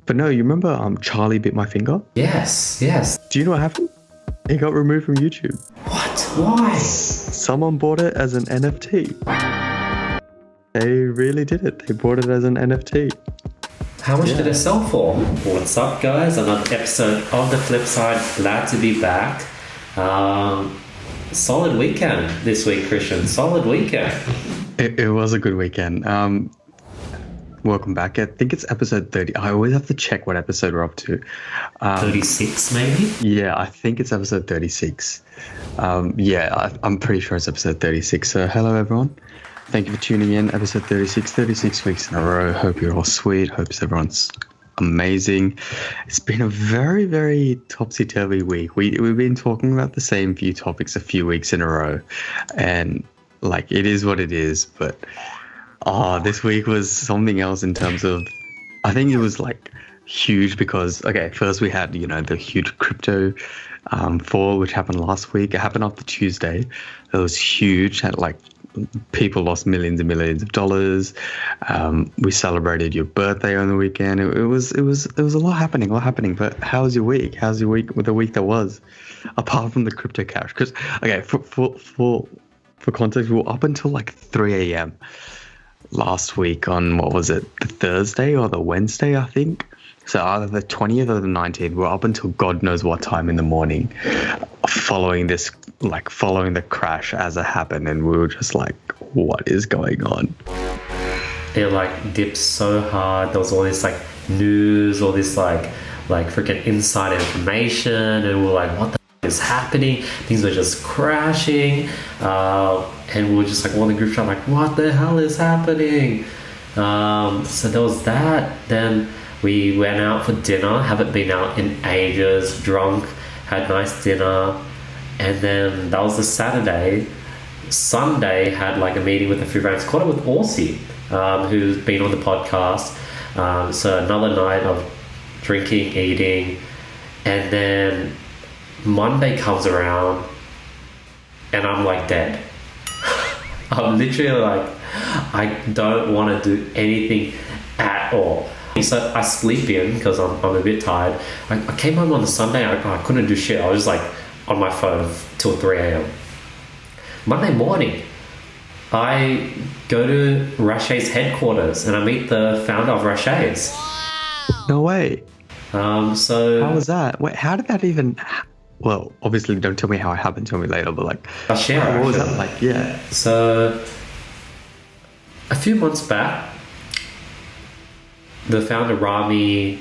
But no, you remember Charlie bit my finger? Yes, yes. Do you know what happened? It got removed from YouTube. What? Why? Someone bought it as an NFT. They really did it. They bought it as an NFT. How much did it sell for? What's up, guys? Another episode of The Flip Side. Glad to be back. Solid weekend this week, Krishn. Solid weekend. It was a good weekend. Welcome back. I think it's episode 30. I always have to check what episode we're up to. 36, maybe? Yeah, I think it's episode 36. I'm pretty sure it's episode 36. So hello, everyone. Thank you for tuning in. Episode 36 weeks in a row. Hope you're all sweet. Hope everyone's amazing. It's been a very, very topsy-turvy week. We've been talking about the same few topics a few weeks in a row. And, like, it is what it is. But this week was something else in terms of, I think it was, like, huge because, okay, first we had, the huge crypto fall, which happened last week. It happened after Tuesday. It was huge. Had, like, people lost millions and millions of dollars. We celebrated your birthday on the weekend. It was a lot happening. But how's your week? How's your week with the week that was, apart from the crypto cash? Because okay, for context, we were up until like 3 a.m. last week on, what was it, the Thursday or the Wednesday, I think. So either the 20th or the 19th, we're up until God knows what time in the morning, following the crash as it happened, and we were just like, what is going on? It like dipped so hard. There was all this like news, all this like freaking inside information, and we were like, what the is happening? Things were just crashing, and we were just like, all the group chat, like, what the hell is happening? So there was that. Then we went out for dinner. Haven't been out in ages. Drunk, had nice dinner. And then that was the Saturday. Sunday had like a meeting with a few friends. Caught up with Aussie, who's been on the podcast. So another night of drinking, eating. And then Monday comes around and I'm like dead. I'm literally like, I don't want to do anything at all. So I sleep in because I'm a bit tired. I came home on the Sunday. I couldn't do shit. I was just like on my phone till 3 a.m. Monday morning, I go to Rashay's headquarters and I meet the founder of Rashay's. No way. So how was that? Wait, how did that even? Well, obviously, don't tell me how it happened. Tell me later. But like, I'll share. What was that like? Yeah. So a few months back, the founder Rami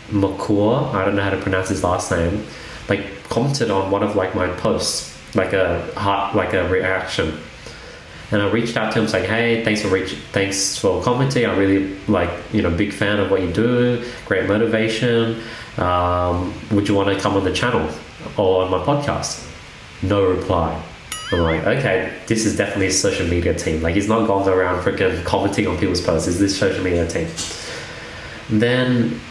Ykmour, I don't know how to pronounce his last name, like commented on one of like my posts, like a reaction, and I reached out to him saying, hey, thanks for commenting. I'm really big fan of what you do, great motivation. Would you want to come on the channel or on my podcast? No reply. I'm like, okay, this is definitely a social media team. Like, he's not going around freaking commenting on people's posts. It's this social media team. Then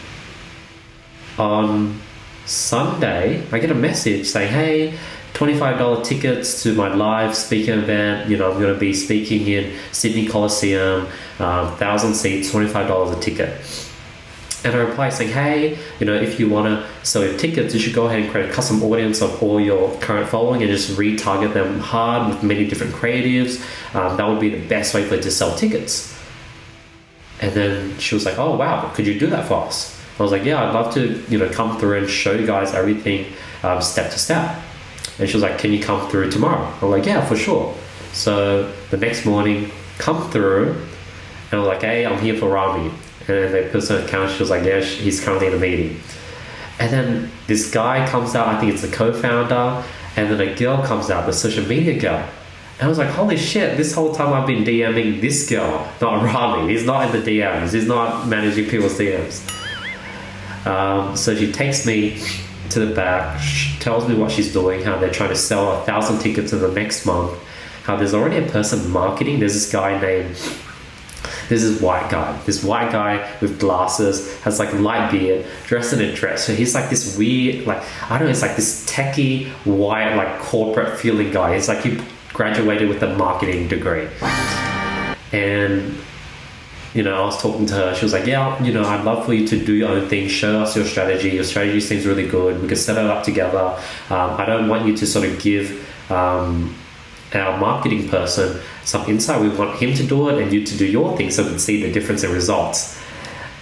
on Sunday, I get a message saying, hey, $25 tickets to my live speaking event. I'm going to be speaking in Sydney Coliseum, 1,000 seats, $25 a ticket. And I reply saying, hey, if you want to sell your tickets, you should go ahead and create a custom audience of all your current following and just retarget them hard with many different creatives. That would be the best way for it to sell tickets. And then she was like, oh, wow, could you do that for us? I was like, yeah, I'd love to, come through and show you guys everything step to step. And she was like, can you come through tomorrow? I'm like, yeah, for sure. So the next morning, come through, and I was like, hey, I'm here for Rami. And then they put some account, she was like, yeah, he's currently in a meeting. And then this guy comes out, I think it's the co-founder, and then a girl comes out, the social media girl. And I was like, holy shit, this whole time I've been DMing this girl, not Rami. He's not in the DMs. He's not managing people's DMs. So she takes me to the back, tells me what she's doing, how they're trying to sell 1,000 tickets in the next month, how there's already a person marketing. There's this guy named, this white guy with glasses, has like light beard, dressed in a dress. So he's like this weird, like, I don't know, it's like this techie, white, like corporate feeling guy. He's like, he graduated with a marketing degree. And I was talking to her. She was like, yeah, I'd love for you to do your own thing. Show us your strategy. Your strategy seems really good. We could set it up together. I don't want you to sort of give our marketing person some insight. We want him to do it and you to do your thing so we can see the difference in results.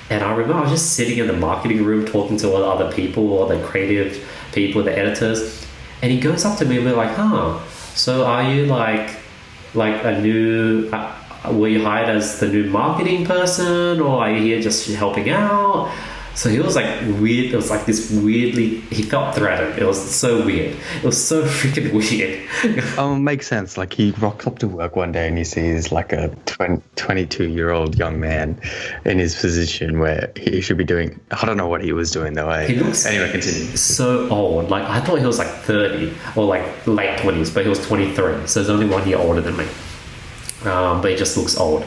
And I remember I was just sitting in the marketing room talking to all the other people, all the creative people, the editors. And he goes up to me and we're like, so are you like a new... were you hired as the new marketing person, or are you here just helping out? So he was like weird. It was like this weirdly, he felt threatened. It was so weird. It was so freaking weird. Makes sense. Like he rocks up to work one day and he sees like a 22-year-old young man in his position where he should be doing, I don't know what he was doing though. Anyway, continue. So old. Like I thought he was like 30 or like late 20s, but he was 23. So he's only 1 year older than me. But he just looks old.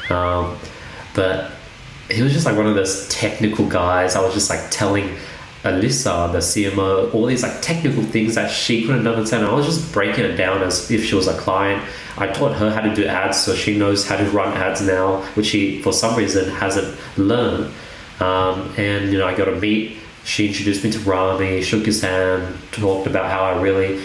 But he was just like one of those technical guys. I was just like telling Alyssa, the CMO, all these like technical things that she couldn't understand. I was just breaking it down as if she was a client. I taught her how to do ads, so she knows how to run ads now, which she for some reason hasn't learned. And I got to meet. She introduced me to Rami, shook his hand, talked about how I really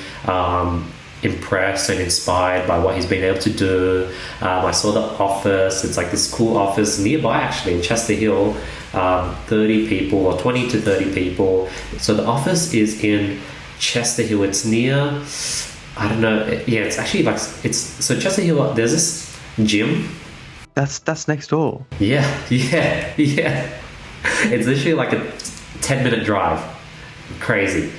impressed and inspired by what he's been able to do. I saw the office. It's like this cool office nearby actually in Chester Hill, 30 people or 20 to 30 people. So the office is in Chester Hill. It's near, I don't know, it's actually like, so Chester Hill, there's this gym. That's next door. Yeah. It's literally like a 10-minute drive. Crazy.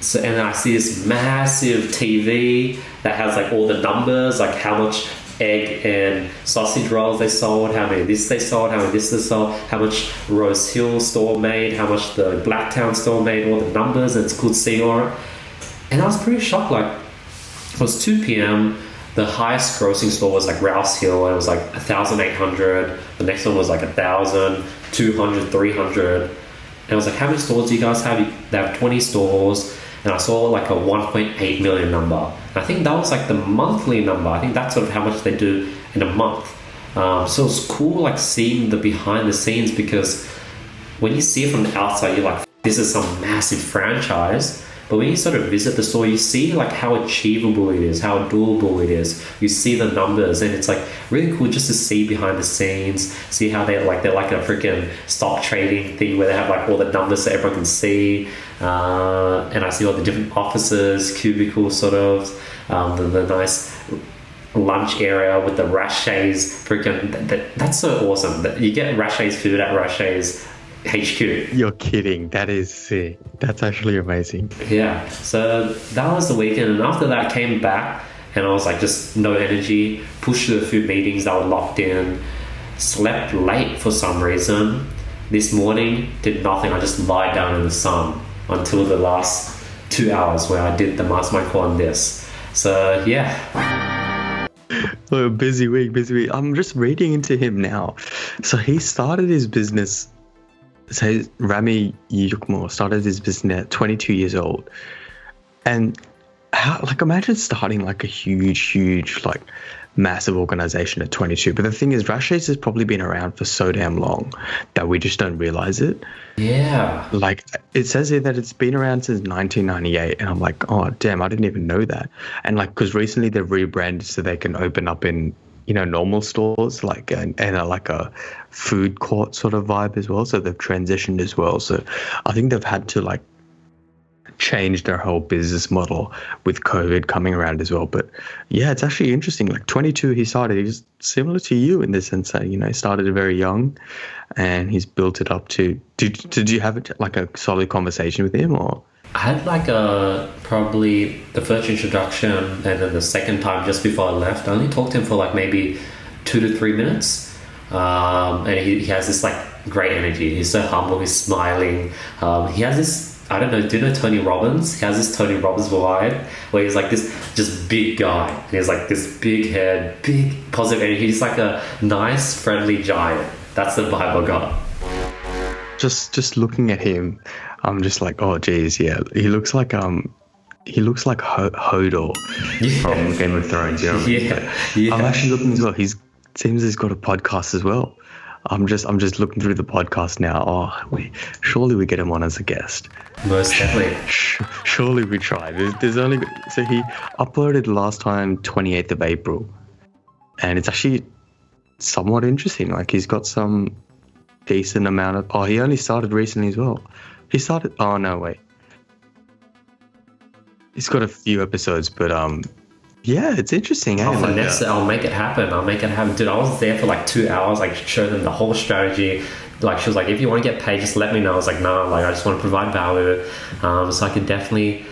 So, and then I see this massive TV that has like all the numbers, like how much egg and sausage rolls they sold, how many this they sold, how many this they sold, how much Rose Hill store made, how much the Blacktown store made, all the numbers, and it's cool to see all right. And I was pretty shocked. Like it was 2 p.m. The highest grossing store was like Rouse Hill, and it was like 1,800. The next one was like 1,000, 200, 300. And I was like, how many stores do you guys have? They have 20 stores. And I saw like a 1.8 million number. And I think that was like the monthly number. I think that's sort of how much they do in a month. So it's cool like seeing the behind the scenes, because when you see it from the outside, you're like, this is some massive franchise. But when you sort of visit the store, you see like how achievable it is, how doable it is. You see the numbers, and it's like really cool just to see behind the scenes, see how they're like a freaking stock trading thing where they have like all the numbers so everyone can see. And I see all the different offices, cubicles, sort of, the nice lunch area with the Rashay's freaking. That's so awesome. That you get Rashay's food at Rashay's HQ. You're kidding. That is sick. That's actually amazing. Yeah. So that was the weekend, and after that I came back and I was like just no energy, pushed through a few meetings that were locked in, slept late for some reason. This morning did nothing. I just lied down in the sun until the last 2 hours where I did the mastermind call on this. So yeah. Oh, busy week. I'm just reading into him now. So he started his business. So Rami Ykmour started his business at 22 years old. And how, like, imagine starting like a huge, like massive organization at 22. But the thing is, Rashay's has probably been around for so damn long that we just don't realize it. Yeah. Like it says here that it's been around since 1998. And I'm like, oh, damn, I didn't even know that. And like, because recently they've rebranded so they can open up in, normal stores, like and like a food court sort of vibe as well. So they've transitioned as well. So I think they've had to like change their whole business model with COVID coming around as well. But yeah, it's actually interesting. Like 22, he started. He's similar to you in the sense that he started very young, and he's built it up to. Did you have like a solid conversation with him or? I had like probably the first introduction and then the second time just before I left. I only talked to him for like maybe 2 to 3 minutes. And he has this like great energy. He's so humble, he's smiling. He has this, I don't know, do you know Tony Robbins? He has this Tony Robbins vibe where he's like this just big guy. And he's like this big head, big positive energy. He's like a nice, friendly giant. That's the vibe I got. Just looking at him, I'm just like, oh geez, yeah. He looks like Hodor from Game of Thrones. You know what I mean? Yeah. I'm actually looking as well. seems he's got a podcast as well. I'm just looking through the podcast now. Oh, surely we get him on as a guest. Most definitely. Surely we try. There's only so he uploaded last time 28th of April, and it's actually somewhat interesting. Like he's got some decent amount of. Oh, he only started recently as well. He started. Oh no, wait. He's got a few episodes, but yeah, it's interesting. I'll make it happen. Dude, I was there for like 2 hours, like showed them the whole strategy. Like she was like, if you want to get paid, just let me know. I was like, no, like I just want to provide value. So I could definitely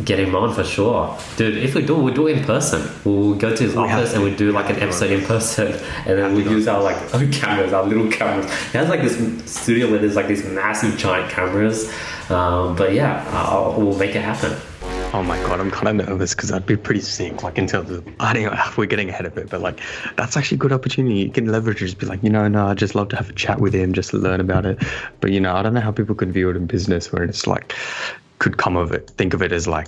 get him on for sure. Dude, if we'll do it in person. We'll go to his office and we'll do like an episode in person, and then we'll use our like own cameras, our little cameras. He has like this studio where there's like these massive giant cameras. But yeah, we'll make it happen. Oh my god, I'm kind of nervous because that'd be pretty sick. Like in terms of, anyway, we're getting ahead of it, but like that's actually a good opportunity. You can leverage it, just be like, no, I'd just love to have a chat with him, just to learn about it. But I don't know how people could view it in business, where it's like could come of it, think of it as like,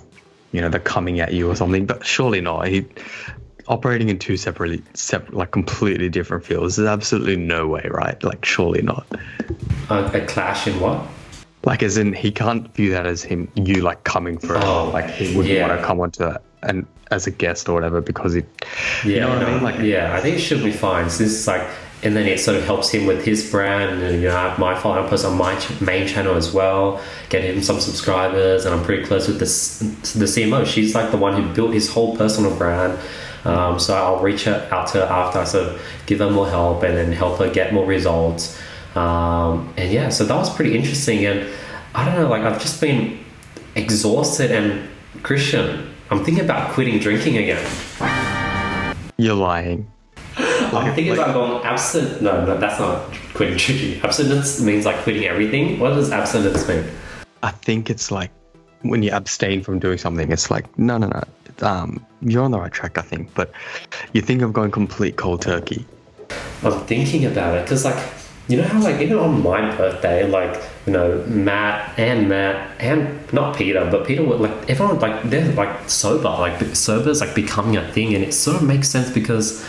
they're coming at you or something. But surely not. He operating in two separate, like completely different fields. There's absolutely no way, right? Like surely not. A clash in what? Like, as in, he can't view that as you like coming for it. Like, he wouldn't want to come onto that and as a guest or whatever because it. You know what I mean? Like, yeah, I think it should be fine. So this is like, and then it sort of helps him with his brand, and I have my following post on my main channel as well, get him some subscribers, and I'm pretty close with the CMO. She's like the one who built his whole personal brand. So I'll reach out to her after I sort of give her more help and then help her get more results. And yeah, so that was pretty interesting, and I don't know, like I've just been exhausted, and Krishn, I'm thinking about quitting drinking again. You're lying. I'm thinking about going abstinent. No, that's not quitting drinking. Abstinence means like quitting everything. What does abstinence mean? I think it's like when you abstain from doing something, it's like, no. You're on the right track, I think, but you think of going complete cold turkey. I'm thinking about it, because like, you know how like even on my birthday, like, Matt and not Peter, but Peter would like, everyone like, they're like sober, like sober is like becoming a thing, and it sort of makes sense because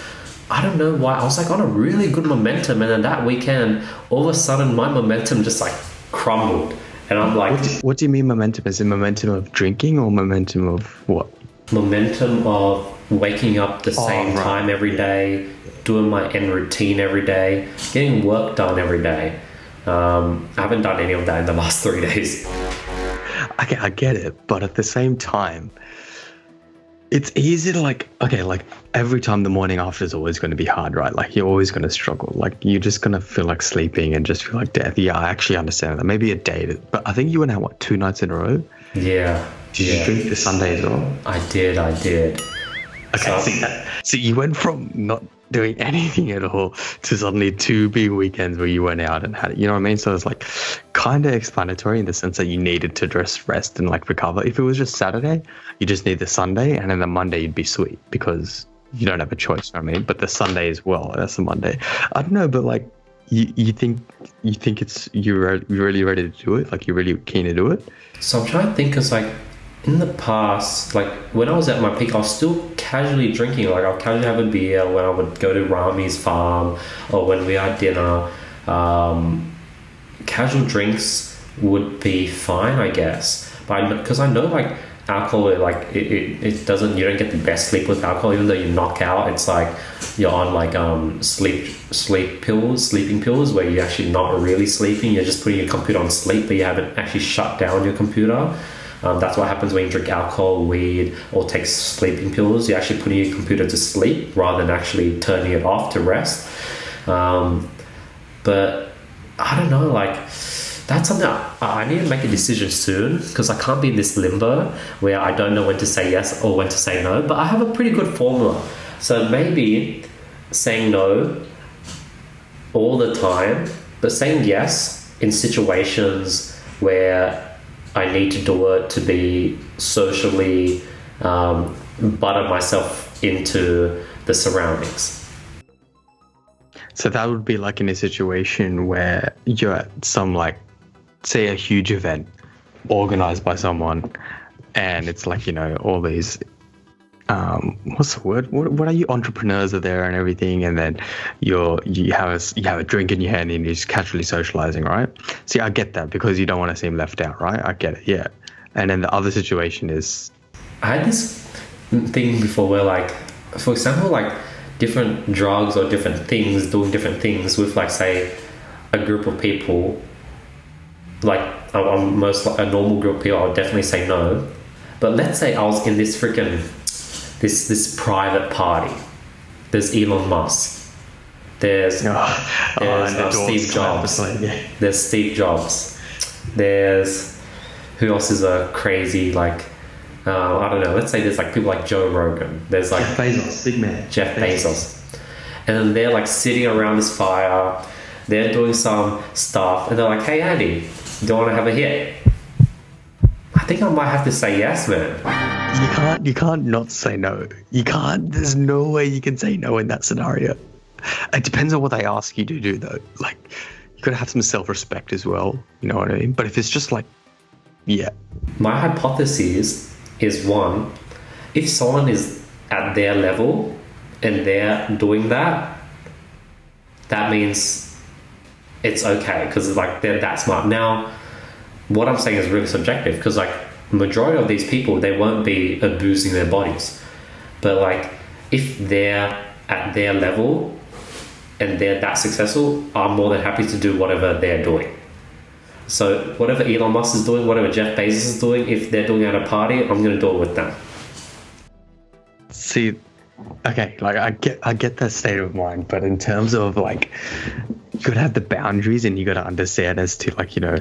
I don't know why I was like on a really good momentum, and then that weekend all of a sudden my momentum just like crumbled, and I'm like, what do you mean momentum? Is it momentum of drinking or momentum of what? Momentum of waking up the same time every day, doing my end routine every day, getting work done every day. I haven't done any of that in the last 3 days. Okay, I get it, but at the same time, it's easy to like every time the morning after is always going to be hard, right? Like you're always going to struggle. Like you're just going to feel like sleeping and just feel like death. Yeah, I actually understand that. Maybe a day, but I think you went out 2 nights in a row? Yeah. Did you drink the Sunday as well? I did. Okay, so you went from not doing anything at all to suddenly 2 big weekends where you went out and had it. You know what I mean? So it's like kind of explanatory in the sense that you needed to just rest and like recover. If it was just Saturday, you just need the Sunday, and then the Monday you'd be sweet because you don't have a choice. You know what I mean? But the Sunday as well, that's the Monday. I don't know, but like you think you're really ready to do it? Like you're really keen to do it? So I'm trying to think, because like in the past, like when I was at my peak, I was still casually drinking. Like I'll casually have a beer when I would go to Rami's farm or when we had dinner. Casual drinks would be fine, I guess. But because I know like alcohol, like it doesn't, you don't get the best sleep with alcohol. Even though you knock out, it's like you're on like sleeping pills where you're actually not really sleeping. You're just putting your computer on sleep, but you haven't actually shut down your computer. That's what happens when you drink alcohol, weed, or take sleeping pills. You're actually putting your computer to sleep rather than actually turning it off to rest. But I don't know, like that's something I need to make a decision soon, because I can't be in this limbo where I don't know when to say yes or when to say no. But I have a pretty good formula. So maybe saying no all the time, but saying yes in situations where I need to do it to be socially butter myself into the surroundings. So that would be like in a situation where you're at some like, say a huge event organized by someone, and it's like, all these what's the word? What are you? Entrepreneurs are there and everything, and then you have a drink in your hand and you're just casually socializing, right? See, I get that because you don't want to seem left out, right? I get it, yeah. And then the other situation is, I had this thing before where, like, for example, like different drugs or different things doing different things with, like, say, a group of people. Like, I'm most like a normal group of people, I would definitely say no. But let's say I was in this freaking this private party. There's Elon Musk. There's Steve Jobs. There's Steve Jobs. There's who else is a crazy, like, I don't know. Let's say there's like people like Joe Rogan. There's like Jeff Bezos, big man. Jeff Bezos. And then they're like sitting around this fire. They're doing some stuff, and they're like, "Hey, Andy, do you want to have a hit?" I think I might have to say yes, man. You can't not say no. You can't. There's no way you can say no in that scenario. It depends on what they ask you to do, though. Like, you gotta have some self-respect as well. You know what I mean? But if it's just like, yeah. My hypothesis is, one, if someone is at their level and they're doing that, that means it's okay because, like, they're that smart. Now, what I'm saying is really subjective because, like, majority of these people, they won't be abusing their bodies. But, like, if they're at their level and they're that successful, I'm more than happy to do whatever they're doing. So whatever Elon Musk is doing, whatever Jeff Bezos is doing, if they're doing it at a party, I'm going to do it with them. See, okay, like I get that state of mind, but in terms of, like, you got to have the boundaries and you got to understand as to, like, you know,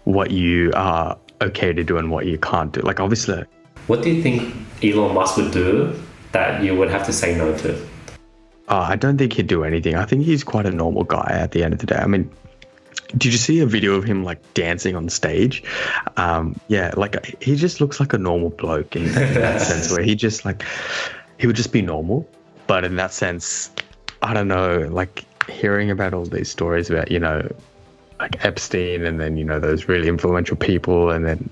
what you are okay to do and what you can't do. Like, obviously. What do you think Elon Musk would do that you would have to say no to? I don't think he'd do anything. I think he's quite a normal guy at the end of the day. I mean, did you see a video of him, like, dancing on stage? Yeah, like, he just looks like a normal bloke in that sense, where he just, like, he would just be normal. But in that sense, I don't know, like, hearing about all these stories about, you know, like Epstein and then, you know, those really influential people, and then,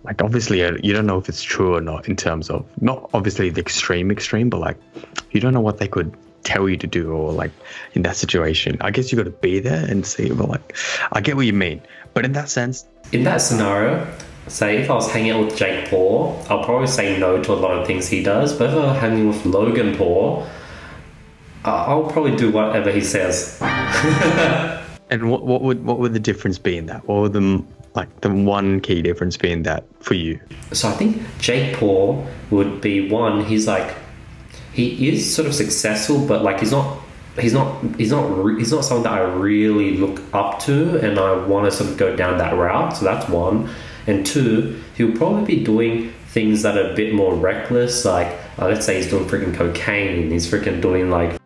like, obviously you don't know if it's true or not in terms of, not obviously the extreme, but, like, you don't know what they could tell you to do, or, like, in that situation. I guess you got to be there and see, but, like, I get what you mean. But in that sense, in that scenario, say if I was hanging out with Jake Paul, I'll probably say no to a lot of things he does. But if I was hanging with Logan Paul, I'll probably do whatever he says. And what would the difference be in that? What would the one key difference be in that for you? So I think Jake Paul would be one. He's like, he is sort of successful, but, like, he's not someone that I really look up to, and I want to sort of go down that route. So that's one. And two, he'll probably be doing things that are a bit more reckless. Like, let's say he's doing freaking cocaine. He's freaking doing, like,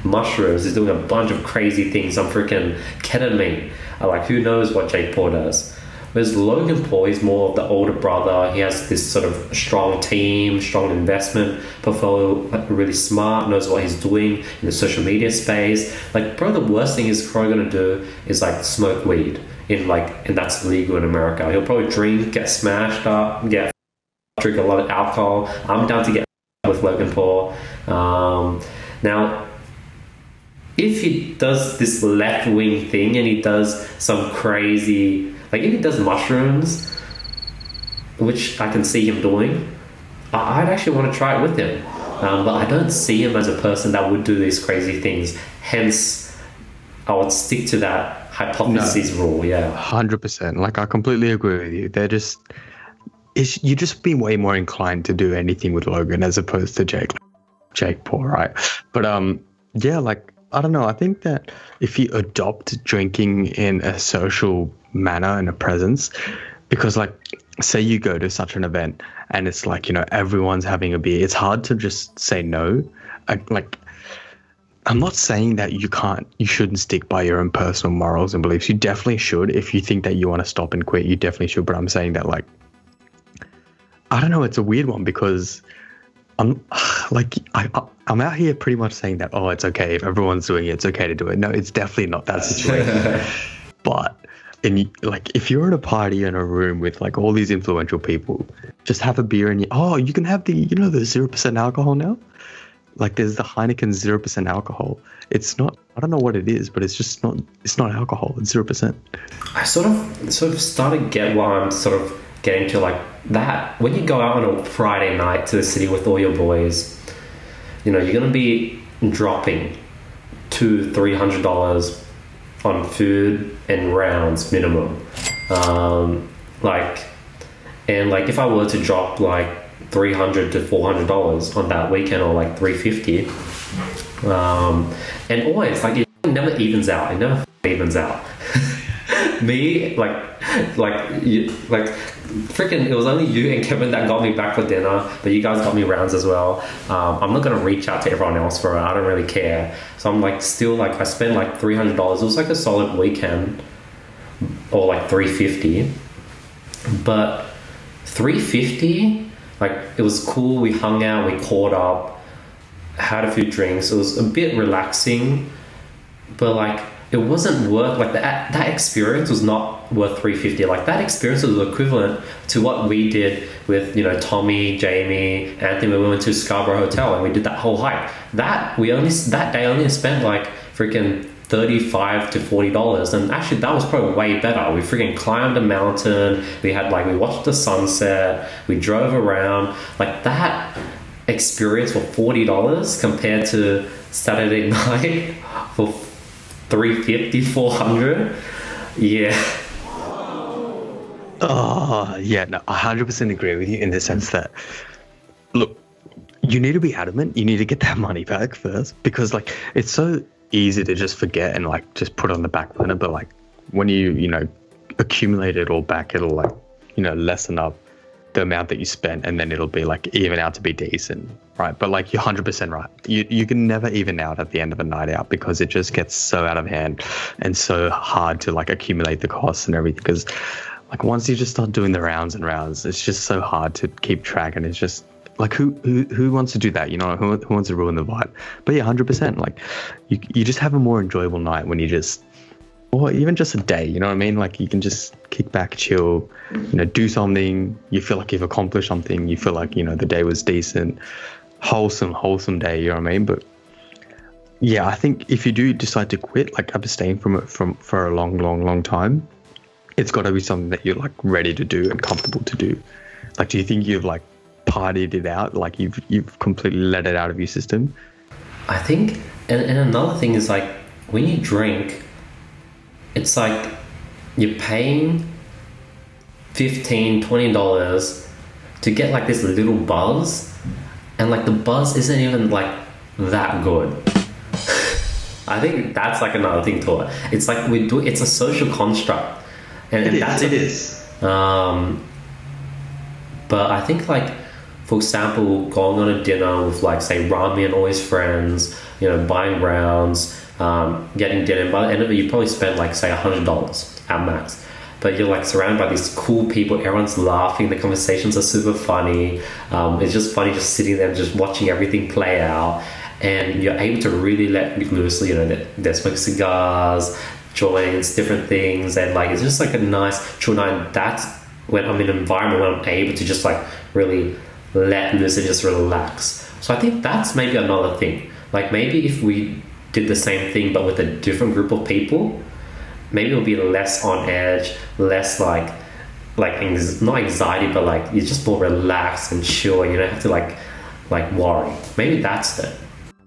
mushrooms. He's doing a bunch of crazy things. Some freaking ketamine. Like, who knows what Jake Paul does? Whereas Logan Paul, he's more of the older brother. He has this sort of strong team, strong investment portfolio, really smart, knows what he's doing in the social media space. Like, probably the worst thing he's probably going to do is, like, smoke weed and that's legal in America. He'll probably drink, get smashed up, drink a lot of alcohol. I'm down to get with Logan Paul. Now, if he does this left-wing thing and he does some crazy, like, if he does mushrooms, which I can see him doing, I'd actually want to try it with him. But I don't see him as a person that would do these crazy things. Hence, I would stick to that hypothesis rule. Yeah, 100%. Like, I completely agree with you. You just be way more inclined to do anything with Logan as opposed to Jake Paul, right? But yeah, like, I don't know. I think that if you adopt drinking in a social manner and a presence, because, like, say you go to such an event and it's like, you know, everyone's having a beer, it's hard to just say no. I'm not saying that you shouldn't stick by your own personal morals and beliefs. You definitely should. If you think that you want to stop and quit, you definitely should. But I'm saying that, like, I don't know, it's a weird one because I'm out here pretty much saying that, oh, it's okay if everyone's doing it, it's okay to do it. No, it's definitely not that situation. But and like if you're at a party in a room with like all these influential people, just have a beer and you can have the 0% alcohol now. Like there's the Heineken 0% alcohol. It's not, I don't know what it is, but it's not alcohol. It's 0%. I sort of started get what I'm sort of getting to, like that. When you go out on a Friday night to the city with all your boys, you're going to be dropping $200-$300 on food and rounds minimum. If I were to drop like $300 to $400 on that weekend, or like $350, and always like it never evens out. It never evens out. Me, freaking, it was only you and Kevin that got me back for dinner, but you guys got me rounds as well. I'm not gonna reach out to everyone else for it. I don't really care. So I'm like, still like, I spent like $300. It was like a solid weekend, or like $350. But $350, like it was cool. We hung out, we caught up, had a few drinks. It was a bit relaxing, but like it wasn't worth, like that experience was not worth $350. Like that experience was equivalent to what we did with Tommy, Jamie, Anthony, when we went to Scarborough Hotel and we did that whole hike. That day only spent like freaking $35 to $40, and actually that was probably way better. We freaking climbed a mountain, we watched the sunset, we drove around. Like that experience for $40 compared to Saturday night for $350, $400. Yeah. Oh yeah, no, I 100% agree with you in the sense that, look, you need to be adamant. You need to get that money back first, because like it's so easy to just forget and like just put it on the back burner. But like when you accumulate it all back, it'll like lessen up the amount that you spent, and then it'll be like even out to be decent, right? But like you're 100% right. You can never even out at the end of a night out, because it just gets so out of hand and so hard to like accumulate the costs and everything. Because like once you just start doing the rounds and rounds, it's just so hard to keep track, and it's just like who wants to do that? Who wants to ruin the vibe? But yeah, 100%. Like you just have a more enjoyable night when you just, or even just a day. You know what I mean? Like you can just kick back, chill, do something. You feel like you've accomplished something. You feel like the day was decent, wholesome day. You know what I mean? But yeah, I think if you do decide to quit, like abstain from it for a long time, it's got to be something that you're like ready to do and comfortable to do. Like, do you think you've like partied it out, like you've completely let it out of your system? I think, and another thing is like when you drink, it's like you're paying $15-$20 to get like this little buzz, and like the buzz isn't even like that good. I think that's like another thing to it. It's like it's a social construct, and it is. But I think like, for example, going on a dinner with like say Rami and all his friends, buying rounds, getting dinner. By the end of it, you probably spent like say $100 at max. But you're like surrounded by these cool people. Everyone's laughing. The conversations are super funny. It's just funny just sitting there and just watching everything play out. And you're able to really let loose. They're smoking cigars, joints, different things, and like it's just like a nice chill night. That's when I'm in an environment where I'm able to just like really let loose and just relax. So I think that's maybe another thing. Like maybe if we did the same thing but with a different group of people, maybe it'll be less on edge, less not anxiety, but like you're just more relaxed and chill, and you don't have to like worry. Maybe that's it.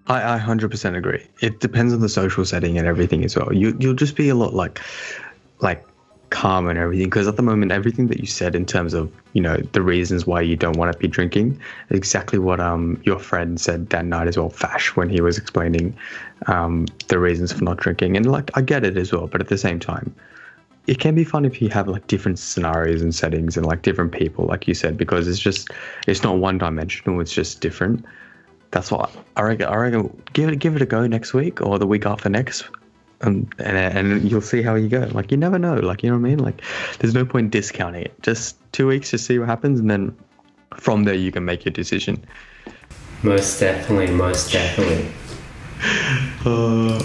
I 100% agree. It depends on the social setting and everything as well. You'll just be a lot like calm and everything, because at the moment everything that you said in terms of the reasons why you don't want to be drinking, exactly what your friend said that night as well, Fash, when he was explaining the reasons for not drinking. And like I get it as well, but at the same time it can be fun if you have like different scenarios and settings and like different people, like you said, because it's not one dimensional, it's just different. That's what I reckon. Give it a go next week or the week after next. And you'll see how you go. Like you never know. Like, you know what I mean? Like there's no point discounting it. Just 2 weeks to see what happens, and then from there you can make your decision. Most definitely.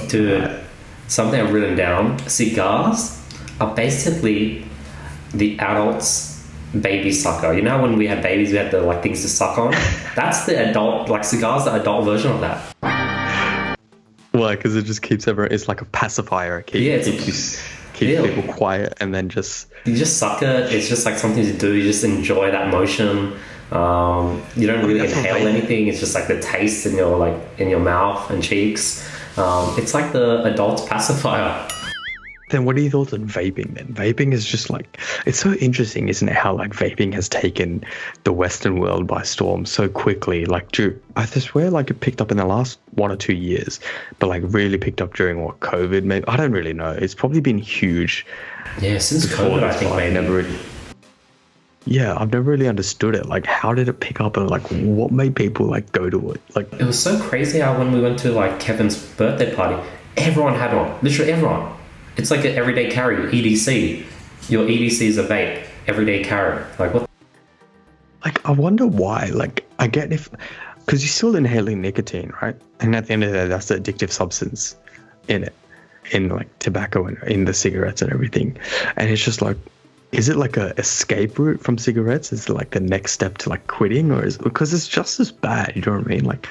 Dude, something I've written down: cigars. are basically the adults' baby sucker. You know when we had babies, we had the like things to suck on. That's the adult, like cigars, the adult version of that. Why? Because it just keeps everyone. It's like a pacifier. It keeps people quiet, and then you just suck it. It's just like something to do. You just enjoy that motion. You don't really inhale anything. It's just like the taste in your mouth and cheeks. It's like the adult pacifier. Then what are your thoughts on vaping then? Vaping is just like, it's so interesting, isn't it? How like vaping has taken the Western world by storm so quickly. Like, I swear like it picked up in the last 1 or 2 years, but like really picked up during COVID maybe. I don't really know. It's probably been huge. Yeah, since COVID, I think maybe. I've never really understood it. Like, how did it pick up, and like what made people like go to it? Like, it was so crazy how when we went to like Kevin's birthday party, everyone had one. Literally everyone. It's like an everyday carry, EDC. Your EDC is a vape, everyday carry. Like what? Like, I wonder why. Like, I get because you're still inhaling nicotine, right? And at the end of the day, that's the addictive substance in it, in like tobacco and in the cigarettes and everything. And it's just like, is it like a escape route from cigarettes? Is it like the next step to like quitting, or because it's just as bad? You know what I mean? Like,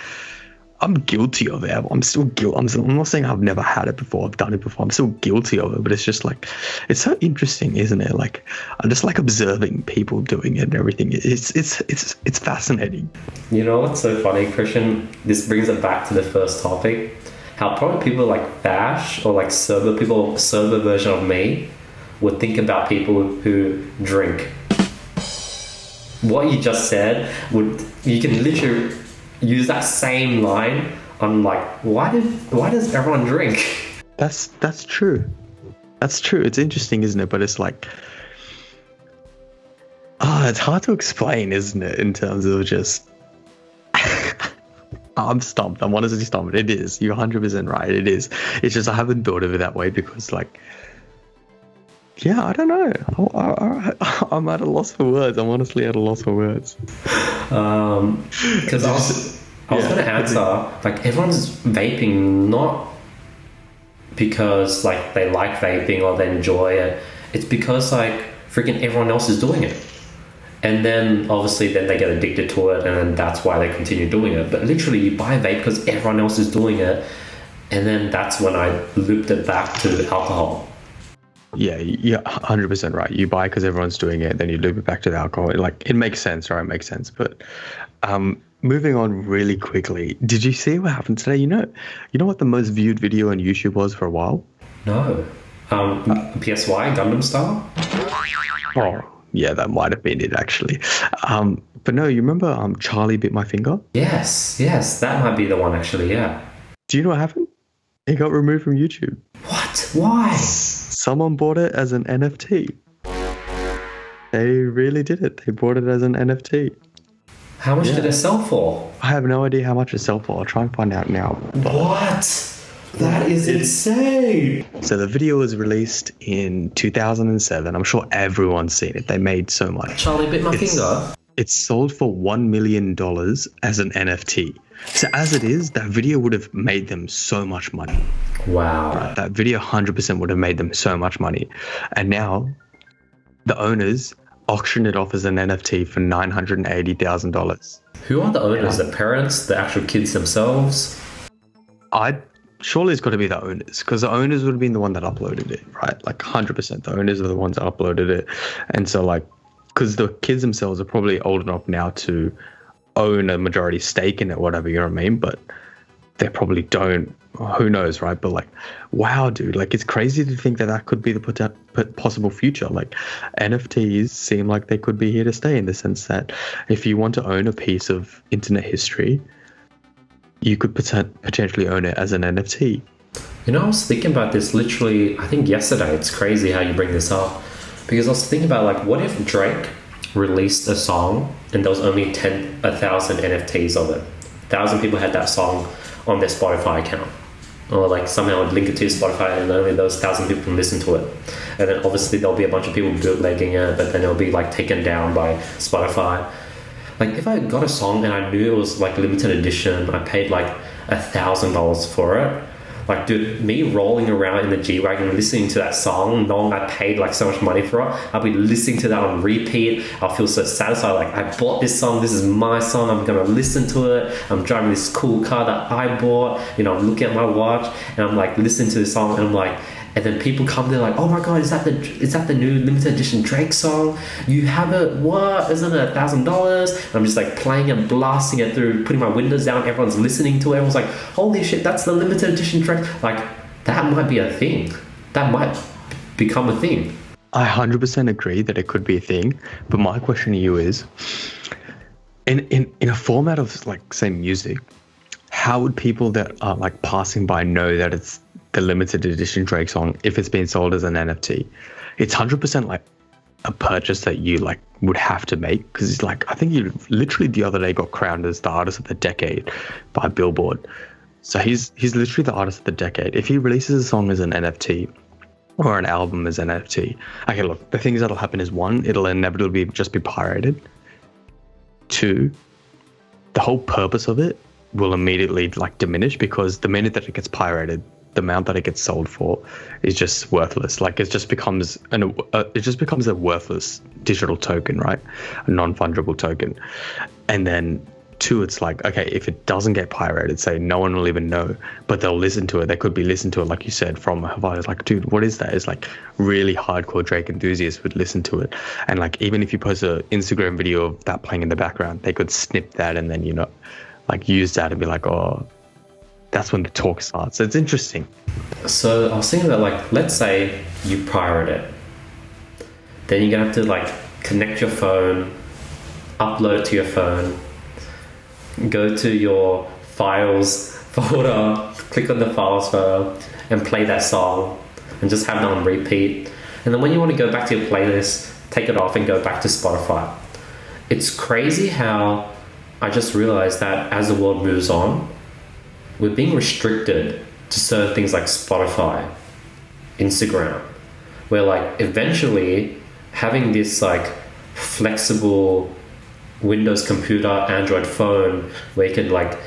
I'm guilty of it. I'm still guilty. I'm not saying I've never had it before. I've done it before. I'm still guilty of it. But it's just like, it's so interesting, isn't it? Like, I'm just like observing people doing it and everything. It's fascinating. You know what's so funny, Krishn? This brings it back to the first topic. How probably people like Bash or like sober version of me would think about people who drink. What you just said you can literally use that same line on like, why does everyone drink? That's true. That's true. It's interesting, isn't it? But it's like, it's hard to explain, isn't it? In terms of just, I'm stumped. I'm honestly stumped. It is. You're 100% right. It is. It's just I haven't thought of it that way because like, yeah, I don't know. I'm at a loss for words. I'm honestly at a loss for words. Because I was going to answer, like, everyone's vaping not because like they like vaping or they enjoy it. It's because like freaking everyone else is doing it, and then obviously then they get addicted to it, and then that's why they continue doing it. But literally, you buy vape because everyone else is doing it, and then that's when I looped it back to alcohol. Yeah, you're 100% right. You buy because everyone's doing it, then you loop it back to the alcohol. Like, it makes sense, right? It makes sense. But moving on really quickly, did you see what happened today? You know what the most viewed video on YouTube was for a while? No. PSY Gundam style? Oh, yeah, that might have been it actually. But no, you remember Charlie Bit My Finger? Yes, that might be the one actually. Yeah. Do you know what happened? It got removed from YouTube. What? Why? Someone bought it as an NFT. They really did it. They bought it as an NFT. How much did it sell for? I have no idea how much it sold for. I'll try and find out now. What? That is insane. So the video was released in 2007. I'm sure everyone's seen it. They made so much. Charlie Bit My Finger? It's sold for $1 million as an NFT. So as it is, that video would have made them so much money. Wow. Right? That video 100% would have made them so much money. And now the owners auctioned it off as an NFT for $980,000. Who are the owners? The parents? The actual kids themselves? Surely it's got to be the owners, because the owners would have been the one that uploaded it, right? Like 100%. The owners are the ones that uploaded it. And so like, because the kids themselves are probably old enough now to own a majority stake in it, whatever, you know what I mean? But they probably don't. Who knows, right? But like, wow, dude, like it's crazy to think that could be the possible future. Like NFTs seem like they could be here to stay, in the sense that if you want to own a piece of internet history, you could potentially own it as an NFT. You know, I was thinking about this literally, I think yesterday. It's crazy how you bring this up, because I was thinking about like, what if Drake released a song and there was only 1,000 NFTs of it? 1,000 people had that song on their Spotify account, or like somehow link it to Spotify, and only those 1,000 people can listen to it. And then obviously there'll be a bunch of people bootlegging it, but then it'll be like taken down by Spotify. Like if I got a song and I knew it was like limited edition, I paid like $1,000 for it, Like, dude, me rolling around in the G-Wagon listening to that song, knowing I paid like so much money for it, I'll be listening to that on repeat. I'll feel so satisfied. Like, I bought this song. This is my song. I'm going to listen to it. I'm driving this cool car that I bought. You know, I'm looking at my watch and I'm like listening to the song and I'm like, and then people come there like, oh my god, is that the new limited edition Drake song? You have it? What? Isn't it $1,000? I'm just like playing and blasting it through, putting my windows down. Everyone's listening to it. Everyone's like, holy shit, that's the limited edition Drake. Like, that might be a thing. That might become a thing. I 100% agree that it could be a thing. But my question to you is, in a format of like, say, music, how would people that are like passing by know that it's the limited edition Drake song if it's being sold as an NFT? It's 100% like a purchase that you like would have to make, because it's like, I think you literally the other day got crowned as the artist of the decade by Billboard. So he's literally the artist of the decade. If he releases a song as an NFT or an album as an NFT, okay, look, the things that'll happen is, one, it'll inevitably just be pirated. Two, the whole purpose of it will immediately like diminish, because the minute that it gets pirated, the amount that it gets sold for is just worthless. Like, it just becomes a worthless digital token, right? A non-fungible token. And then two, it's like, okay, if it doesn't get pirated, say, no one will even know, but they'll listen to it. They could be listening to it, like you said, from Hawaii. It's like, dude, what is that? It's like really hardcore Drake enthusiasts would listen to it. And like, even if you post an Instagram video of that playing in the background, they could snip that and then, you know, like use that and be like, oh, that's when the talk starts. So it's interesting. So I was thinking about, like, let's say you pirate it. Then you're going to have to like connect your phone, upload it to your phone, go to your files folder, click on the files folder and play that song and just have it on repeat. And then when you want to go back to your playlist, take it off and go back to Spotify. It's crazy how I just realized that as the world moves on, we're being restricted to certain things like Spotify, Instagram, where like eventually having this like flexible Windows computer, Android phone, where you can like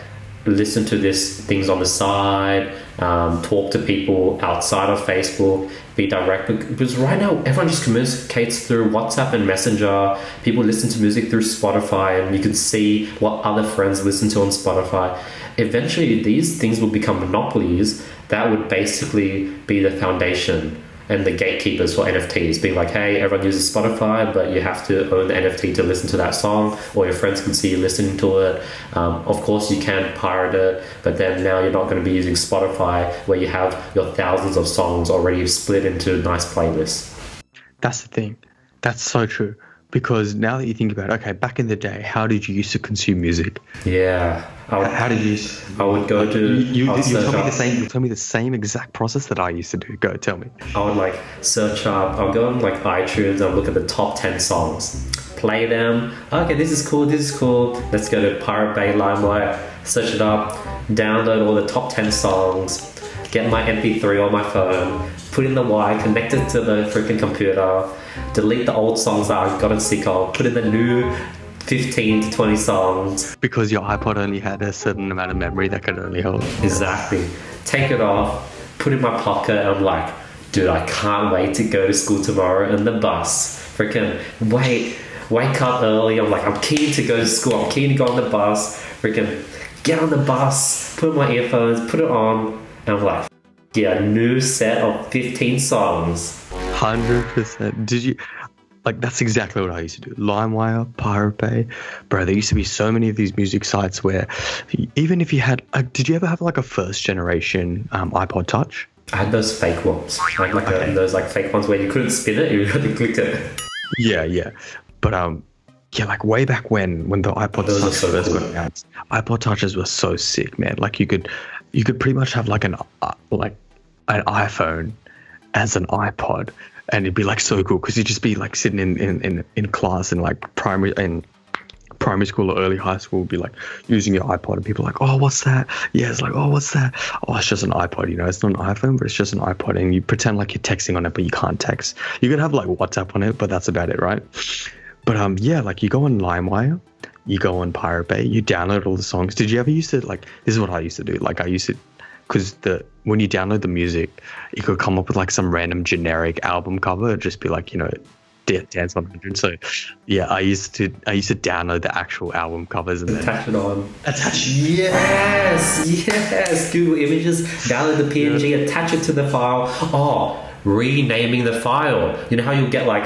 listen to these things on the side, talk to people outside of Facebook, be direct, because right now everyone just communicates through WhatsApp and Messenger. People listen to music through Spotify and you can see what other friends listen to on Spotify. Eventually these things will become monopolies that would basically be the foundation and the gatekeepers for NFTs, being like, hey, everyone uses Spotify, but you have to own the NFT to listen to that song, or your friends can see you listening to it. Of course, you can pirate it, but then now you're not going to be using Spotify, where you have your thousands of songs already split into nice playlists. That's the thing. That's so true. Because now that you think about it, okay, back in the day, how did you used to consume music? Yeah. How did you? I would go to. You tell me the same. You tell me the same exact process that I used to do. Go, tell me. I would like search up. I'll go on like iTunes and look at the top 10 songs, play them. Okay, this is cool. This is cool. Let's go to Pirate Bay, LimeWire, search it up, download all the top 10 songs, get my MP3 on my phone, put in the wire, connect it to the freaking computer, delete the old songs that I've gotten sick of, put in the new 15 to 20 songs. Because your iPod only had a certain amount of memory that could only hold. Exactly. Take it off, put it in my pocket, and I'm like, dude, I can't wait to go to school tomorrow in the bus. Freaking wake up early. I'm like, I'm keen to go to school. I'm keen to go on the bus. Freaking get on the bus, put in my earphones, put it on, and I'm like, yeah, new set of 15 songs. 100%. Did you? Like, that's exactly what I used to do. LimeWire, Pirate Bay. Bro, there used to be so many of these music sites where even if you had... did you ever have like a first generation iPod Touch? I had those fake ones. Those like fake ones where you couldn't spin it, you really clicked it. Yeah. But yeah, like way back when the iPod Touch first got announced, iPod Touches were so sick, man. Like you could pretty much have like an iPhone as an iPod. And it'd be like so cool because you'd just be like sitting in class in like primary school or early high school, be like using your iPod, and people are like, oh, what's that? Yeah, it's like, oh, what's that? Oh, it's just an iPod, you know, it's not an iPhone, but it's just an iPod, and you pretend like you're texting on it, but you can't text. You could have like WhatsApp on it, but that's about it, right? But yeah, like you go on LimeWire, you go on Pirate Bay, you download all the songs. Did you ever used to like? This is what I used to do. Like I used to because when you download the music, it could come up with like some random generic album cover. It'd just be like, Dance 100. So yeah, I used to download the actual album covers and then Attach it on. Yes. Google Images, download the PNG, attach it to the file. Renaming the file. You know how you'll get like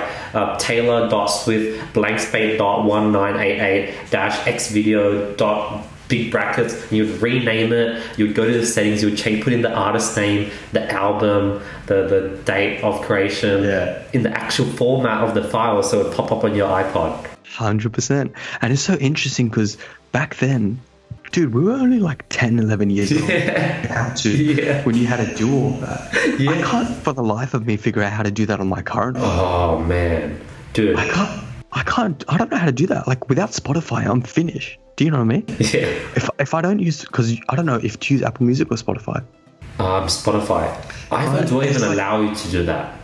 Taylor.Swift blank space .1988-xvideo big brackets, and you'd rename it. You'd go to the settings, you would put in the artist name, the album, the date of creation in the actual format of the file, so it would pop up on your iPod. 100%. And it's so interesting because back then, dude, we were only like 10, 11 years old when you had to do all that. I can't for the life of me figure out how to do that on my current phone. Oh man, dude, I don't know how to do that. Like without Spotify, I'm finished. Do you know what I mean? Yeah. If I don't use, because I don't know if you use Apple Music or Spotify. Spotify. iPhones won't even allow you to do that.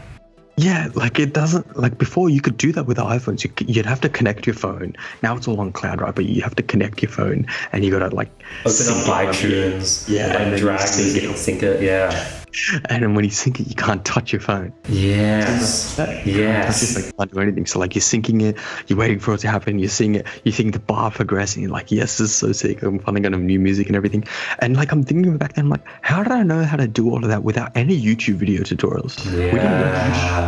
Yeah, like it doesn't, like before you could do that with the iPhones. You'd have to connect your phone. Now it's all on cloud, right? But you have to connect your phone and you got to like open up iTunes, and drag music and sync it. Yeah. And then when you sync it, you can't touch your phone. Yes. That's just like can't do anything. So like you're syncing it, you're waiting for it to happen, you're seeing it, you think the bar progressing, you're like, yes, this is so sick. I'm finally gonna have new music and everything. And like I'm thinking back then, I'm like, how did I know how to do all of that without any YouTube video tutorials? Yeah.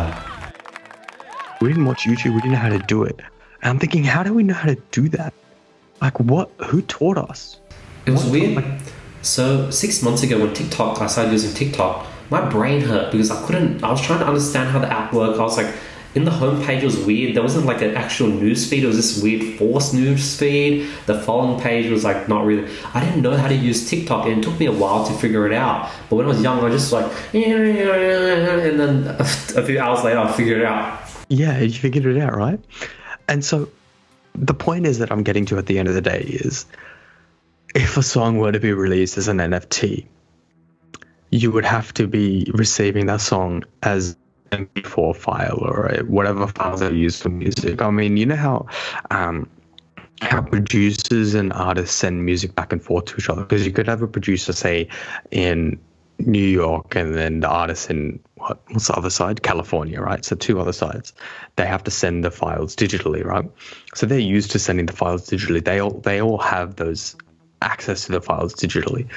We didn't watch YouTube, we didn't know how to do it. And I'm thinking, how do we know how to do that? Like who taught us? It was weird. So 6 months ago when I started using TikTok, my brain hurt because I was trying to understand how the app worked. I was like, in the homepage it was weird. There wasn't like an actual news feed. It was this weird forced news feed. The following page was like not really. I didn't know how to use TikTok, and it took me a while to figure it out. But when I was young, I was just like, and then a few hours later, I figured it out. Yeah, you figured it out, right? And so the point is that I'm getting to at the end of the day is, if a song were to be released as an NFT, you would have to be receiving that song as an MP4 file or whatever files are used for music. I mean, you know how producers and artists send music back and forth to each other? Because you could have a producer, say, in New York, and then the artist in what's the other side? California, right? So two other sides. They have to send the files digitally, right? So they're used to sending the files digitally. They all have those access to the files digitally,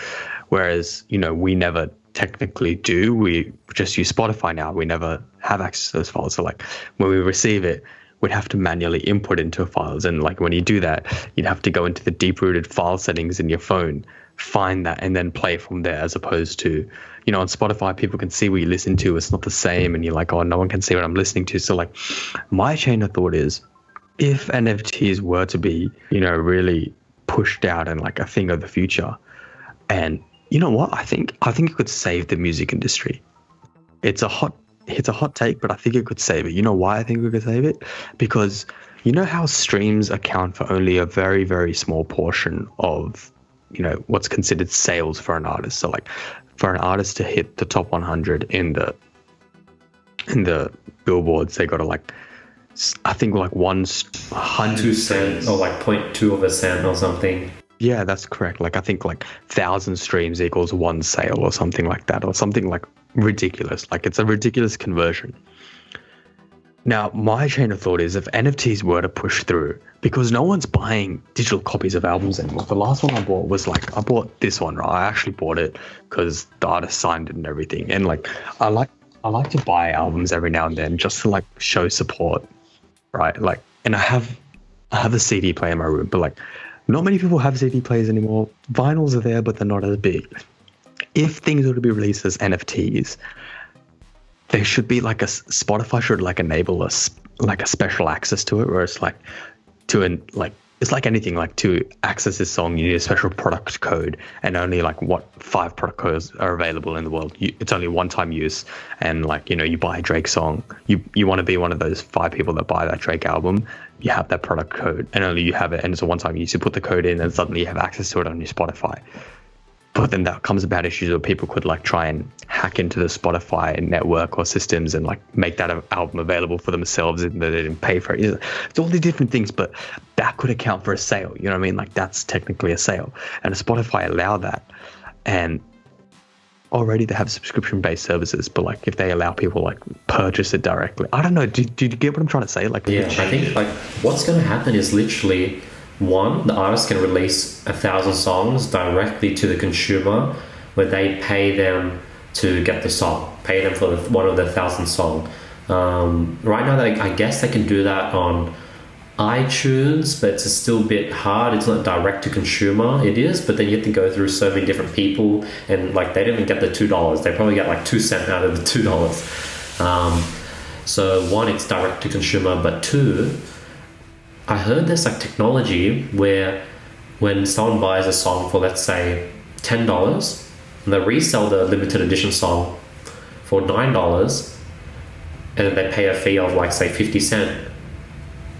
whereas we never technically do. We just use Spotify now. We never have access to those files. So like when we receive it, we'd have to manually input into files, and like when you do that, you'd have to go into the deep-rooted file settings in your phone, find that, and then play from there, as opposed to on Spotify people can see what you listen to. It's not the same, and you're like, oh, no one can see what I'm listening to. So like my chain of thought is, if NFTs were to be really pushed out and like a thing of the future, and you know what, I think it could save the music industry. It's a hot take, but I think it could save it. You know why I think we could save it? Because you know how streams account for only a very, very small portion of what's considered sales for an artist. So like for an artist to hit the top 100 in the billboards, they got to like, I think like 100 cents or like 0.2 of a cent or something. Yeah, that's correct. Like I think like 1,000 streams equals one sale or something like that, or something like ridiculous. Like it's a ridiculous conversion. Now, my chain of thought is, if NFTs were to push through, because no one's buying digital copies of albums anymore. The last one I bought was like, I bought this one, right? I actually bought it because the artist signed it and everything. And like, I like to buy albums every now and then just to like show support, right? Like, and I have a CD player in my room, but like, not many people have CD players anymore. Vinyls are there, but they're not as big. If things were to be released as NFTs, there should be like Spotify should like enable us like a special access to it, where it's like it's like anything, like to access this song, you need a special product code, and only like 5 product codes are available in the world. It's only one-time use, and like you buy a Drake song, you want to be one of those 5 people that buy that Drake album. You have that product code, and only you have it, and it's a one-time use. You put the code in, and suddenly you have access to it on your Spotify. But then that comes about issues where people could like try and hack into the Spotify network or systems and like make that album available for themselves, and they didn't pay for it. It's all these different things, but that could account for a sale. You know what I mean? Like that's technically a sale, and Spotify allow that. And already they have subscription-based services, but like if they allow people like purchase it directly, I don't know. Do you get what I'm trying to say? Like, yeah, I think like what's going to happen is literally one, the artist can release 1,000 songs directly to the consumer, where they pay them to get the song, pay them for one of the 1,000 song. Right now, I guess they can do that on iTunes, but it's still a bit hard. It's not direct to consumer. It is, but then you have to go through so many different people, and like they don't even get the $2. They probably get like 2 cents out of the $2. So one, it's direct to consumer, but two, I heard there's like technology where when someone buys a song for, let's say, $10, and they resell the limited edition song for $9, and then they pay a fee of like say 50 cents.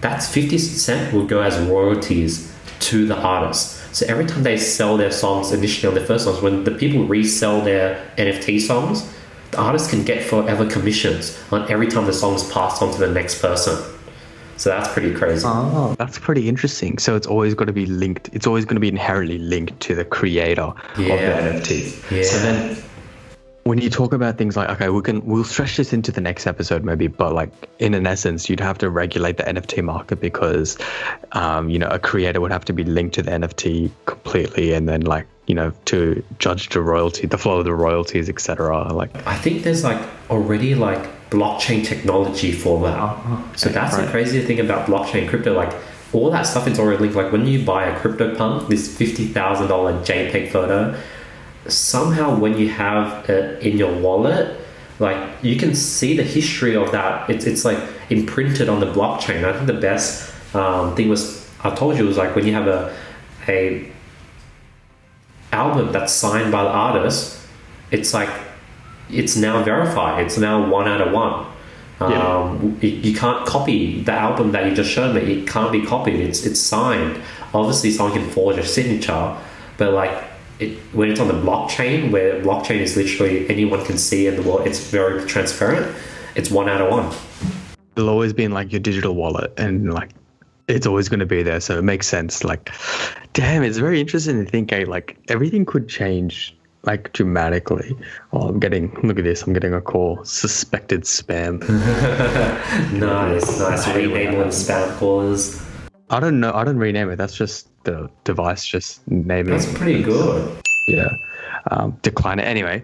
That's 50 cents will go as royalties to the artist. So every time they sell their songs initially on their first songs, when the people resell their NFT songs, the artist can get forever commissions on every time the song is passed on to the next person. So that's pretty crazy. Oh, that's pretty interesting. So it's always going to be linked. It's always going to be inherently linked to the creator of the NFT. Yeah. So then when you talk about things like, okay, we'll stretch this into the next episode maybe, but like in an essence, you'd have to regulate the NFT market because, a creator would have to be linked to the NFT completely, and then like, to judge the flow of the royalties, etc. Like, I think there's like already like blockchain technology for that. So that's the crazy thing about blockchain crypto. Like all that stuff is already linked. Like when you buy a CryptoPunk, this $50,000 JPEG photo, somehow when you have it in your wallet, like you can see the history of that. It's like imprinted on the blockchain. I think the best thing was, I told you, it was like when you have a album that's signed by the artist, it's like it's now verified. It's now 1 out of 1. You can't copy the album that you just showed me. It can't be copied. It's signed. Obviously, someone can forge a signature, but like when it's on the blockchain, where blockchain is literally anyone can see in the world, it's very transparent. It's 1 out of 1. It'll always be in like your digital wallet, and like it's always going to be there. So it makes sense. Like, damn, it's very interesting to think, like everything could change like dramatically. Oh, look at this. I'm getting a call. Suspected spam. Nice. Renaming spam callers. I don't know. I don't rename it. That's just the device just naming it. That's pretty good. Yeah. Decline it. Anyway,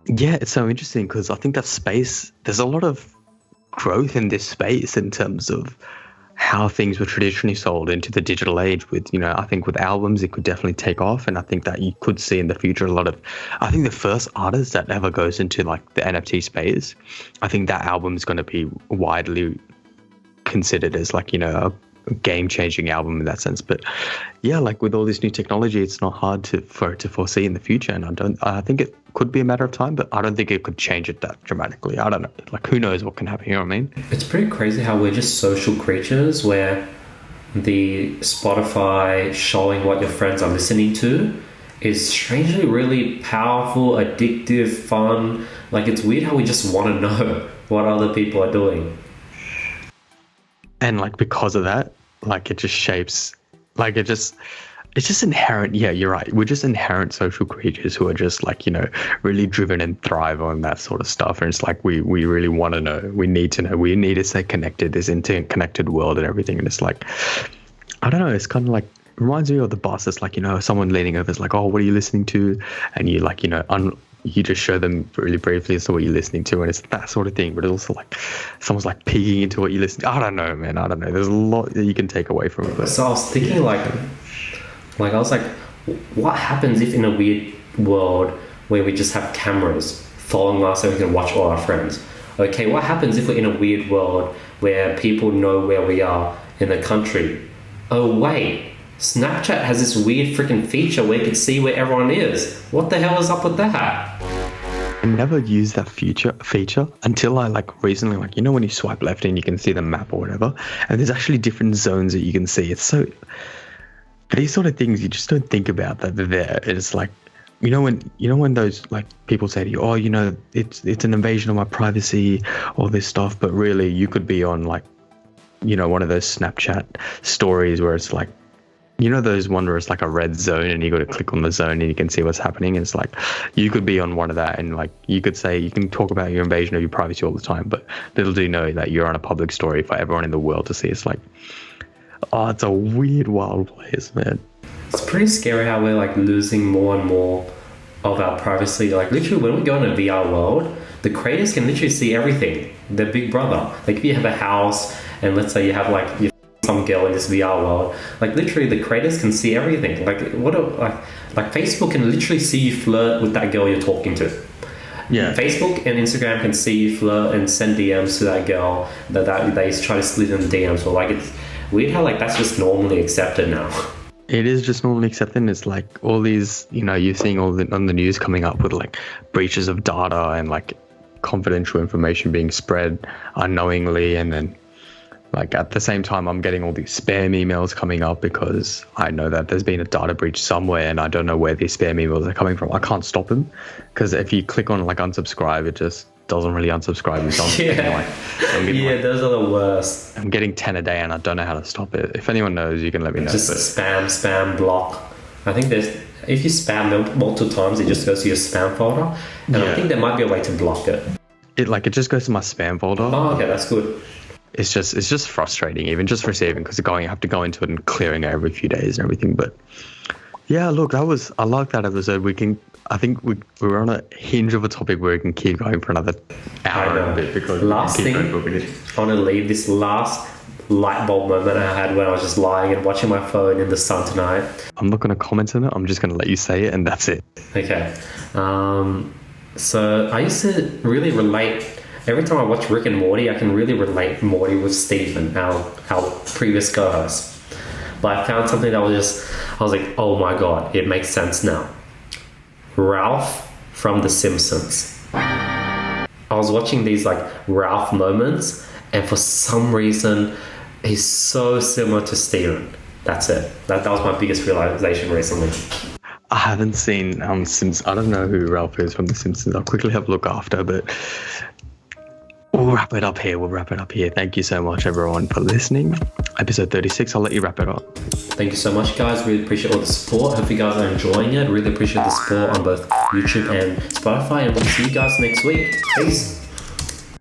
it's so interesting because I think that space, there's a lot of growth in this space in terms of how things were traditionally sold into the digital age with, I think with albums, it could definitely take off. And I think that you could see in the future I think the first artist that ever goes into like the NFT space, I think that album is going to be widely considered as like, a game-changing album in that sense. But yeah, like with all this new technology, it's not hard for it to foresee in the future. And I think it could be a matter of time, but I don't think it could change it that dramatically. I don't know. Like, who knows what can happen, you know what I mean? It's pretty crazy how we're just social creatures, where the Spotify showing what your friends are listening to is strangely really powerful, addictive, fun. Like, it's weird how we just want to know what other people are doing. And like because of that, like it just shapes, like it's just inherent. Yeah, you're right. We're just inherent social creatures who are just like, really driven and thrive on that sort of stuff. And it's like we really want to know. We need to know. We need to stay connected. This interconnected world and everything. And it's like, I don't know. It's kind of like reminds me of The Boss. It's like, someone leaning over is like, oh, what are you listening to? And you like, you just show them really briefly as to what you're listening to, and it's that sort of thing. But it's also like someone's like peeking into what you listen to. I don't know, man. I don't know. There's a lot that you can take away from it. But so I was thinking like I was like, what happens if in a weird world where we just have cameras following us so we can watch all our friends? Okay, what happens if we're in a weird world where people know where we are in the country? Oh wait, Snapchat has this weird freaking feature where you can see where everyone is. What the hell is up with that? I never used that feature until I like recently, like, when you swipe left and you can see the map or whatever, and there's actually different zones that you can see. It's so, these sort of things you just don't think about that they're there. It's like, when those like people say to you, oh, it's an invasion of my privacy, all this stuff, but really you could be on like, one of those Snapchat stories where it's like, you know those one where it's like a red zone and you got to click on the zone and you can see what's happening. And it's like you could be on one of that and like you could say you can talk about your invasion of your privacy all the time, but little do you know that you're on a public story for everyone in the world to see. It's like, oh, it's a weird, wild place, man. It's pretty scary how we're like losing more and more of our privacy. Like literally when we go in a VR world, the creators can literally see everything. They're big brother. Like if you have a house and let's say you have like some girl in this VR world, like literally the creators can see everything. Like like Facebook can literally see you flirt with that girl you're talking to. Yeah. Facebook and Instagram can see you flirt and send DMs to that girl that they try to slid in the DMs. Or like it's weird how like that's just normally accepted now. It is just normally accepted. It's like all these, you know, you're seeing all on the news coming up with like breaches of data and like confidential information being spread unknowingly, and then like at the same time I'm getting all these spam emails coming up because I know that there's been a data breach somewhere and I don't know where these spam emails are coming from. I can't stop them because if you click on like unsubscribe, it just doesn't really unsubscribe you. So Those are the worst. I'm getting 10 a day and I don't know how to stop it. If anyone knows, you can let me know. Just spam, block. I think if you spam multiple times, it just goes to your spam folder. And I think there might be a way to block it. It just goes to my spam folder. Oh, okay, that's good. It's just frustrating, even just receiving, because I have to go into it and clearing it every few days and everything. But yeah, look, I like that episode. I think we're on a hinge of a topic where we can keep going for another hour and a bit, because last thing, I want to leave this last light bulb moment I had when I was just lying and watching my phone in the sun tonight. I'm not going to comment on it. I'm just going to let you say it, and that's it. Okay. So I used to really relate. Every time I watch Rick and Morty, I can really relate Morty with Steven, our previous co-host. But I found something that I was like, oh my god, it makes sense now. Ralph from The Simpsons. I was watching these like Ralph moments, and for some reason, he's so similar to Steven. That's it. That was my biggest realization recently. I haven't seen Simpsons. I don't know who Ralph is from The Simpsons. I'll quickly have a look after, but we'll wrap it up here. Thank you so much, everyone, for listening. Episode 36, I'll let you wrap it up. Thank you so much, guys. Really appreciate all the support. Hope you guys are enjoying it. Really appreciate the support on both YouTube and Spotify. And we'll see you guys next week. Peace.